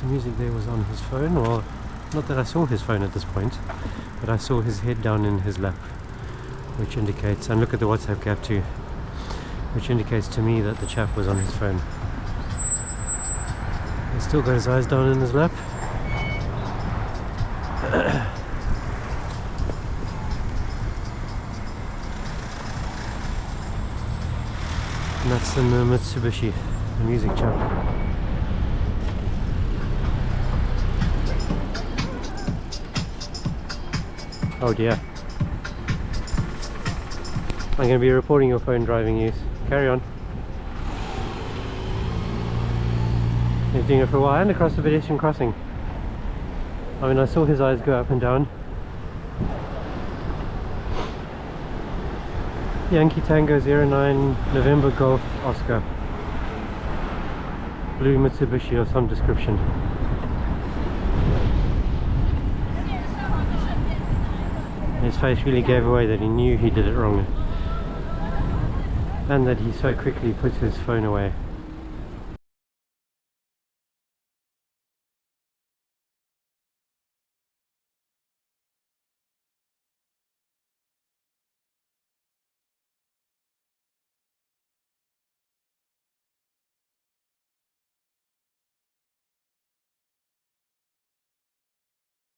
The music there was on his phone, or not that I saw his phone at this point, but I saw his head down in his lap, which indicates, and look at the WhatsApp gap too, which indicates to me that the chap was on his phone. He's still got his eyes down in his lap. And that's in the Mitsubishi, the music chap. Oh dear. I'm going to be reporting your phone driving use. Carry on. He's doing it for a while and across the pedestrian crossing. I mean, I saw his eyes go up and down. Yankee Tango 09 November Golf Oscar. Blue Mitsubishi of some description. His face really gave away that he knew he did it wrong. And that he so quickly put his phone away.